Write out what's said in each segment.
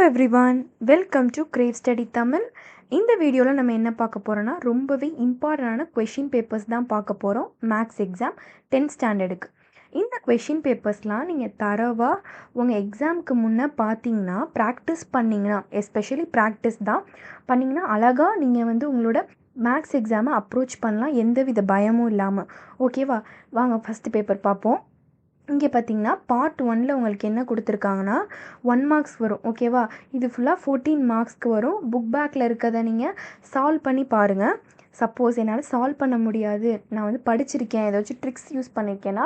Everyone, welcome to great study Tamil. இந்த வீடியோவில் நம்ம என்ன பார்க்க போகிறோன்னா ரொம்பவே இம்பார்ட்டண்டான கொஷின் பேப்பர்ஸ் தான் பார்க்க போகிறோம். மேக்ஸ் எக்ஸாம் 10th ஸ்டாண்டர்டுக்கு இந்த கொஷின் பேப்பர்ஸ்லாம் நீங்கள் தரவாக உங்கள் எக்ஸாமுக்கு முன்னே பார்த்தீங்கன்னா ப்ராக்டிஸ் பண்ணிங்கன்னா, எஸ்பெஷலி ப்ராக்டிஸ் தான் பண்ணிங்கன்னா அழகாக நீங்கள் வந்து உங்களோட மேக்ஸ் எக்ஸாமை அப்ரோச் பண்ணலாம் எந்தவித பயமும் இல்லாமல். ஓகேவா? வாங்க ஃபஸ்ட்டு பேப்பர் பார்ப்போம். இங்கே பார்த்தீங்கன்னா பார்ட் 1ல் உங்களுக்கு என்ன கொடுத்துருக்காங்கன்னா 1 மார்க்ஸ் வரும். ஓகேவா? இது ஃபுல்லாக 14 மார்க்ஸ்க்கு வரும். புக் பேக்கில் இருக்கிறத நீங்கள் சால்வ் பண்ணி பாருங்கள். சப்போஸ் என்னால் சால்வ் பண்ண முடியாது, நான் வந்து படிச்சிருக்கேன், ஏதாச்சும் ட்ரிக்ஸ் யூஸ் பண்ணியிருக்கேன்னா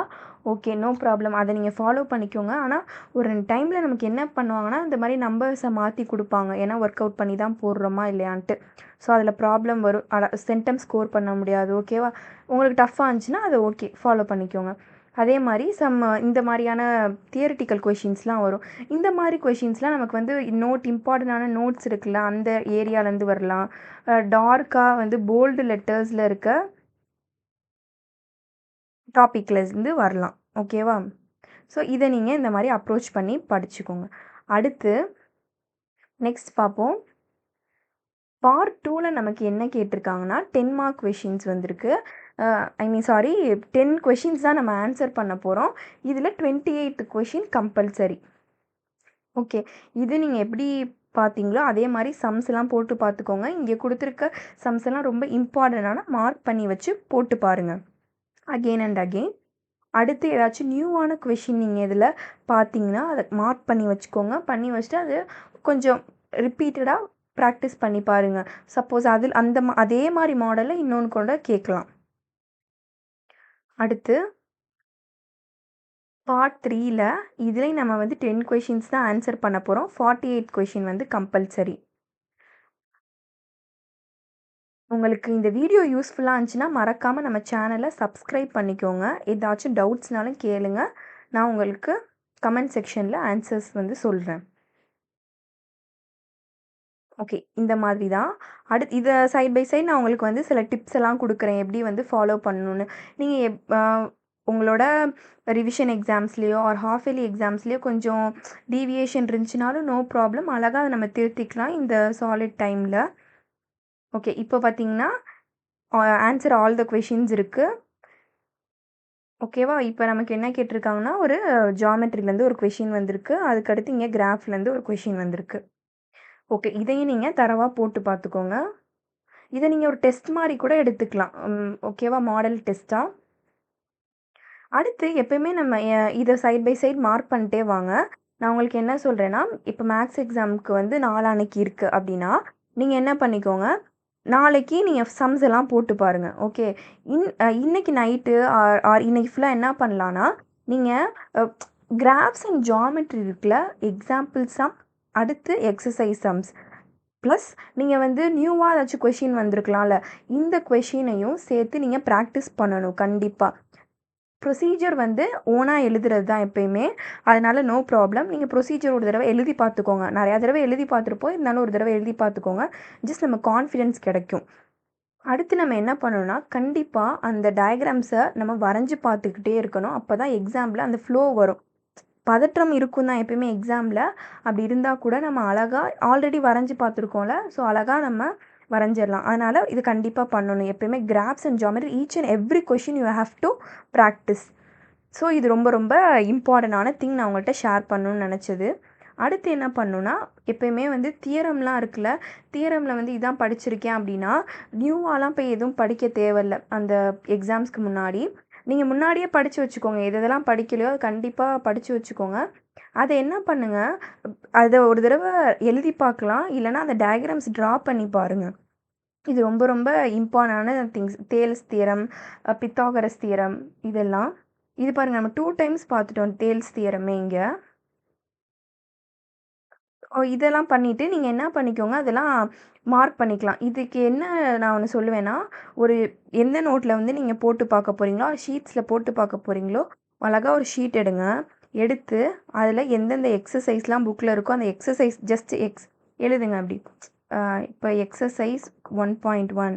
ஓகே, நோ ப்ராப்ளம், அதை நீங்கள் ஃபாலோ பண்ணிக்கோங்க. ஆனால் ஒரு 2 டைமில் நமக்கு என்ன பண்ணுவாங்கன்னா இந்த மாதிரி நம்பர்ஸை மாற்றி கொடுப்பாங்க. ஏன்னா ஒர்க் அவுட் பண்ணி தான் போடுறோமா இல்லையான்ட்டு. ஸோ அதில் ப்ராப்ளம் வரும். சென்டம் ஸ்கோர் பண்ண முடியாது. ஓகேவா? உங்களுக்கு டஃப்பாக இருந்துச்சுன்னா அதை ஓகே ஃபாலோ பண்ணிக்கோங்க. அதே மாதிரி இந்த மாதிரியான தியரிட்டிக்கல் கொஷின்ஸ்லாம் வரும். இந்த மாதிரி கொஷின்ஸ்லாம் நமக்கு வந்து இம்பார்ட்டண்டான நோட்ஸ் இருக்குல்ல, அந்த ஏரியாலேருந்து வரலாம். டார்க்காக வந்து போல்டு லெட்டர்ஸில் இருக்க டாப்பிக்லேருந்து வரலாம். ஓகேவா? ஸோ இதை நீங்கள் இந்த மாதிரி அப்ரோச் பண்ணி படிச்சுக்கோங்க. அடுத்து நெக்ஸ்ட் பார்ப்போம். பார்ட் 2ல் நமக்கு என்ன கேட்டிருக்காங்கன்னா 10 மார்க் கொஷின்ஸ் வந்திருக்கு. 10 கொஷின்ஸ் தான் நம்ம ஆன்சர் பண்ண போகிறோம். இதில் 28 கொஷின் கம்பல்சரி. ஓகே, இது நீங்கள் எப்படி பார்த்தீங்களோ அதே மாதிரி சம்ஸ் எல்லாம் போட்டு பார்த்துக்கோங்க. இங்கே கொடுத்துருக்க சம்ஸ் எல்லாம் ரொம்ப இம்பார்ட்டண்டான மார்க் பண்ணி வச்சு போட்டு பாருங்கள் அகெயின் அண்ட் அகெயின். அடுத்து ஏதாச்சும் நியூவான கொஷின் நீங்கள் இதில் பார்த்தீங்கன்னா அதை மார்க் பண்ணி வச்சுக்கோங்க. பண்ணி வச்சுட்டு அது கொஞ்சம் ரிப்பீட்டடாக ப்ராக்டிஸ் பண்ணி பாருங்கள். சப்போஸ் அதில் அதே மாதிரி மாடலில் இன்னொன்று கூட கேட்கலாம். அடுத்து பார்ட் 3ல் இதுலேயும் நம்ம வந்து 10 கொஷின்ஸ் தான் ஆன்சர் பண்ண போகிறோம். 48 கொஷின் வந்து கம்பல்சரி. உங்களுக்கு இந்த வீடியோ யூஸ்ஃபுல்லாக இருந்துச்சுன்னா மறக்காமல் நம்ம சேனலை சப்ஸ்கிரைப் பண்ணிக்கோங்க. ஏதாச்சும் டவுட்ஸ்னாலும் கேளுங்க, நான் உங்களுக்கு கமெண்ட் செக்ஷனில் ஆன்சர்ஸ் வந்து சொல்கிறேன். ஓகே, இந்த மாதிரி தான். இதை சைட் பை சைட் நான் உங்களுக்கு வந்து சில டிப்ஸ் எல்லாம் கொடுக்குறேன், எப்படி வந்து ஃபாலோ பண்ணணுன்னு. நீங்கள் உங்களோட ரிவிஷன் எக்ஸாம்ஸ்லேயோ ஆர் ஹாஃப் இயர்லி எக்ஸாம்ஸ்லேயோ கொஞ்சம் டீவியேஷன் இருந்துச்சுனாலும் நோ ப்ராப்ளம், அழகாக அதை நம்ம திருத்திக்கலாம் இந்த சாலிட் டைமில். ஓகே, இப்போ பார்த்தீங்கன்னா ஆன்சர் ஆல் த கொஷின்ஸ் இருக்குது. ஓகேவா? இப்போ நமக்கு என்ன கேட்டிருக்காங்கன்னா ஒரு ஜாமெட்ரிலேருந்து ஒரு கொஷின் வந்திருக்கு. அதுக்கடுத்து இங்கே கிராஃப்லேருந்து ஒரு கொஷின் வந்திருக்கு. ஓகே, இதையும் நீங்கள் தரவாக போட்டு பார்த்துக்கோங்க. இதை நீங்கள் ஒரு டெஸ்ட் மாதிரி கூட எடுத்துக்கலாம். ஓகேவா? மாடல் டெஸ்ட்டாக. அடுத்து எப்பயுமே நம்ம இதை சைட் பை சைட் மார்க் பண்ணிட்டே வாங்க. நான் உங்களுக்கு என்ன சொல்கிறேன்னா, இப்போ மேக்ஸ் எக்ஸாமுக்கு வந்து நாளான்னைக்கு இருக்குது அப்படின்னா நீங்கள் என்ன பண்ணிக்கோங்க, நாளைக்கு நீங்கள் சம்ஸ் எல்லாம் போட்டு பாருங்கள். ஓகே, இன்னைக்கு நைட்டு ஆர் இன்னைக்கு ஃபுல்லாக என்ன பண்ணலான்னா, நீங்கள் கிராஃப்ஸ் அண்ட் ஜாமெட்ரி இருக்குல்ல, எக்ஸாம்பிள் சம், அடுத்து எக்ஸசைஸ் சம்ஸ், ப்ளஸ் நீங்கள் வந்து நியூவாக ஏதாச்சும் கொஷின் வந்திருக்கலாம்ல, இந்த கொஷினையும் சேர்த்து நீங்கள் ப்ராக்டிஸ் பண்ணணும் கண்டிப்பாக. ப்ரொசீஜர் வந்து ஓனாக எழுதுறது தான் எப்பயுமே, அதனால் நோ ப்ராப்ளம். நீங்கள் ப்ரொசீஜர் ஒரு தடவை எழுதி பார்த்துக்கோங்க. நிறையா தடவை எழுதி பார்த்துருப்போம், இருந்தாலும் ஒரு தடவை எழுதி பார்த்துக்கோங்க. ஜஸ்ட் நம்ம கான்ஃபிடென்ஸ் கிடைக்கும். அடுத்து நம்ம என்ன பண்ணணும்னா, கண்டிப்பாக அந்த டயக்ராம்ஸை நம்ம வரைஞ்சி பார்த்துக்கிட்டே இருக்கணும். அப்போ தான் எக்ஸாமில் அந்த ஃப்ளோ வரும். பதற்றம் இருக்கும் தான் எப்பயுமே எக்ஸாமில். அப்படி இருந்தால் கூட நம்ம அழகாக ஆல்ரெடி வரைஞ்சி பார்த்துருக்கோம்ல, ஸோ அழகாக நம்ம வரைஞ்சிடலாம். அதனால் இது கண்டிப்பாக பண்ணணும். எப்பயுமே graphs and geometry each and every question you have to practice. So இது ரொம்ப ரொம்ப இம்பார்ட்டண்டான திங் நான் உங்கள்கிட்ட ஷேர் பண்ணணும்னு நினச்சது. அடுத்து என்ன பண்ணணுன்னா, எப்பயுமே வந்து தியரம்லாம் இருக்குல்ல, தியரமில் வந்து இதான் படிச்சிருக்கேன் அப்படின்னா நியூவாலாம் போய் எதுவும் படிக்க தேவையில்ல. அந்த எக்ஸாம்ஸ்க்கு முன்னாடி நீங்கள் முன்னாடியே படித்து வச்சுக்கோங்க. எதெல்லாம் படிக்கலையோ அது கண்டிப்பாக படித்து வச்சுக்கோங்க. அதை என்ன பண்ணுங்கள், அதை ஒரு தடவை எழுதி பார்க்கலாம், இல்லைனா அந்த டயக்ராம்ஸ் ட்ரா பண்ணி பாருங்கள். இது ரொம்ப ரொம்ப இம்பார்ட்டண்டான திங்ஸ். தேல்ஸ் தியரம், பித்தாகரஸ் தியரம், இதெல்லாம். இது பாருங்கள், நம்ம 2 டைம்ஸ் பார்த்துட்டோம் தேல்ஸ் தியரமே இங்கே. இதெல்லாம் பண்ணிவிட்டு நீங்கள் என்ன பண்ணிக்கோங்க, அதெல்லாம் மார்க் பண்ணிக்கலாம். இதுக்கு என்ன நான் ஒன்று சொல்லுவேன்னா, ஒரு எந்த நோட்டில் வந்து நீங்கள் போட்டு பார்க்க போகிறீங்களோ, ஷீட்ஸில் போட்டு பார்க்க போகிறீங்களோ, அழகாக ஒரு ஷீட் எடுங்க. எடுத்து அதில் எந்தெந்த எக்ஸசைஸ்லாம் புக்கில் இருக்கோ அந்த எக்ஸசைஸ் ஜஸ்ட் எழுதுங்க அப்படி. இப்போ எக்ஸசைஸ் 1.1,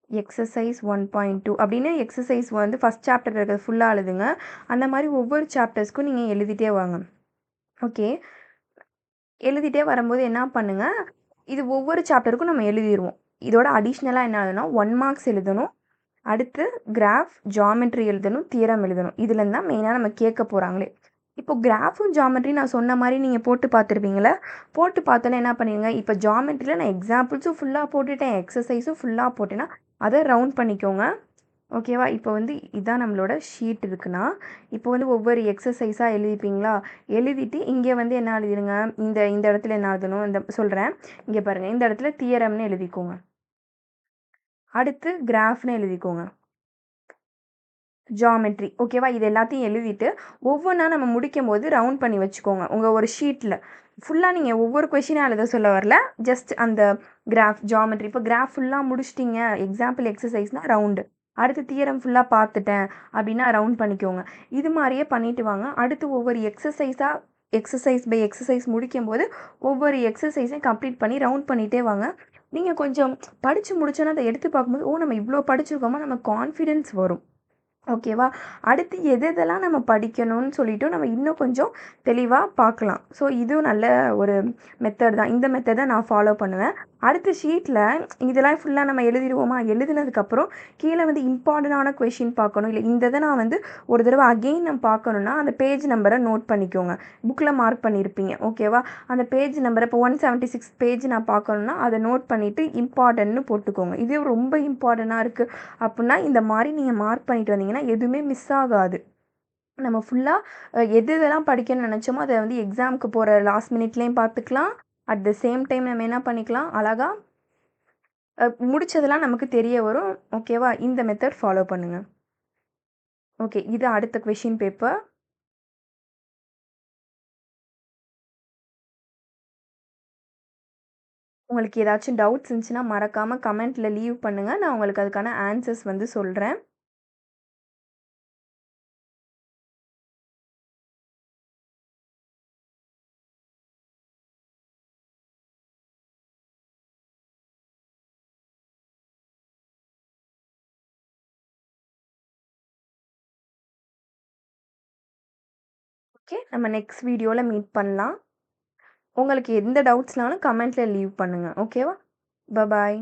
எக்ஸசைஸ் 1.2 அப்படின்னு எக்ஸசைஸ் வந்து ஃபஸ்ட் சாப்டர் இருக்கிறது ஃபுல்லாக எழுதுங்க. அந்த மாதிரி ஒவ்வொரு சாப்டர்ஸ்க்கும் நீங்கள் எழுதிட்டே வாங்க. ஓகே, எழுதிட்டே வரும்போது என்ன பண்ணுங்க, இது ஒவ்வொரு சாப்டருக்கும் நம்ம எழுதிருவோம். இதோட அடிஷ்னலா என்ன எழுதணும், 1 மார்க்ஸ் எழுதணும். அடுத்து கிராஃப், ஜியாமெட்ரி எழுதணும், தியரம் எழுதணும். இதுலேருந்து தான் மெயினா நம்ம கேட்க போறாங்களே. இப்போ கிராஃபும் ஜியாமெட்ரியும் நான் சொன்ன மாரி நீங்க போட்டு பார்த்துருப்பீங்கள்ல. போட்டு பார்த்தோன்னே என்ன பண்ணிருங்க, இப்போ ஜியாமெட்ரில நான் எக்ஸாம்பிள்ஸும் ஃபுல்லா போட்டுட்டேன், எக்ஸர்சைஸும் ஃபுல்லா போட்டேன்னா, அத ரவுண்ட் பண்ணிக்கோங்க. ஓகேவா? இப்போ வந்து இதான் நம்மளோட ஷீட் இருக்குன்னா, இப்போ வந்து ஒவ்வொரு எக்ஸர்சைஸா எழுதிப்பீங்களா? எழுதிட்டு இங்க வந்து என்ன எழுதிருங்க, இந்த இந்த இடத்துல என்ன எழுதணும், இந்த சொல்றேன். இங்க பாருங்க. இந்த இடத்துல தியரம்னு எழுதிக்கோங்க. அடுத்து கிராஃப்னு எழுதிக்கோங்க. ஜியாமெட்ரி ஓகேவா? இது எல்லாத்தையும் எழுதிட்டு, ஒவ்வொன்னா நம்ம முடிக்கும்போது ரவுண்ட் பண்ணி வச்சுக்கோங்க. உங்க ஒரு ஷீட்ல. ஃபுல்லா நீங்க ஒவ்வொரு கொஸ்டினா எழுத சொல்ல வரல. ஜஸ்ட் அந்த கிராஃப், ஜியாமெட்ரி இப்போ கிராஃப் ஃபுல்லா முடிச்சுட்டீங்க. எக்ஸாம்பிள் எக்ஸர்சைஸ்னா ரவுண்டு. அடுத்து தியரம் ஃபுல்லா பார்த்துட்டேன் அப்டின்னா ரவுண்ட் பண்ணிக்கோங்க. இது மாரியே பண்ணிட்டு வாங்க. அடுத்து ஒவ்வொரு எக்ஸர்சைஸா எக்ஸர்சைஸ் பை எக்ஸர்சைஸ் முடிக்கும்போது, ஒவ்வொரு எக்ஸர்சைஸையும் கம்ப்ளீட் பண்ணி ரவுண்ட் பண்ணிட்டே வாங்க. நீங்க கொஞ்சம் படிச்சு முடிச்சோனே அத எடுத்து பார்க்கும்போது, ஓ! நம்ம இவ்ளோ படிச்சிருக்கோமா? நமக்கு கான்ஃபிடன்ஸ் வரும். ஓகேவா? அடுத்து எதெதெல்லாம் நம்ம படிக்கணும்னு சொல்லிட்டு நம்ம இன்னும் கொஞ்சம் தெளிவா பார்க்கலாம். ஸோ இதுவும் நல்ல ஒரு மெத்தட் தான். இந்த மெத்தட நான் ஃபாலோ பண்ணுவேன். அடுத்த ஷீட்ல இதெல்லாம் ஃபுல்லா நம்ம எழுதிருவோமா? எழுதினதுக்கப்புறம் கீழ வந்து இம்பார்ட்டன்டான கொஸ்டின் பார்க்கணும். இல்ல இந்த இத நான் வந்து ஒரு தடவ அகெயின் நான் பார்க்கணும்னா, அந்த பேஜ் நம்பர நோட் பண்ணிக்கோங்க. புக்ல மார்க் பண்ணியிருப்பீங்க. ஓகேவா? அந்த பேஜ் நம்பர் இப்போ 176 பேஜ் நான் பார்க்கணும்னா, அத நோட் பண்ணிட்டு இம்பார்ட்டன்ட்னு போட்டுக்கோங்க. இது ரொம்ப இம்பார்ட்டன்ட்டா இருக்கு அப்புட்னா, இந்த மாரி நீங்க மார்க் பண்ணிட்டு வந்தீங்கன்னா, எதுவுமே மிஸ் ஆகாது. நம்ம ஃபுல்லா எது எதெல்லாம் படிக்கணும்னு நெனச்சோமோ, அத வந்து எக்ஸாம்க்கு போற லாஸ்ட் மினிட்லயும் பார்த்துக்கலாம். அட் த சேம் டைம் நம்ம என்ன பண்ணிக்கலாம், அழகா முடிச்சதெல்லாம் நமக்கு தெரிய வரும். ஓகேவா? இந்த மெத்தட் ஃபாலோ பண்ணுங்க. ஓகே. இது அடுத்த கொஸ்டின் பேப்பர். உங்களுக்கு ஏதாச்சும் டவுட்ஸ் இருந்துச்சுன்னா, மறக்காம கமெண்ட்ல லீவ் பண்ணுங்க. நான் உங்களுக்கு அதுக்கான ஆன்சர்ஸ் வந்து சொல்றேன். ஓகே. நம்ம நெக்ஸ்ட் வீடியோல மீட் பண்ணலாம். உங்களுக்கு எந்த டவுட்ஸ்னாலும் கமெண்ட்ல லீவ் பண்ணுங்க. ஓகேவா? பாய்.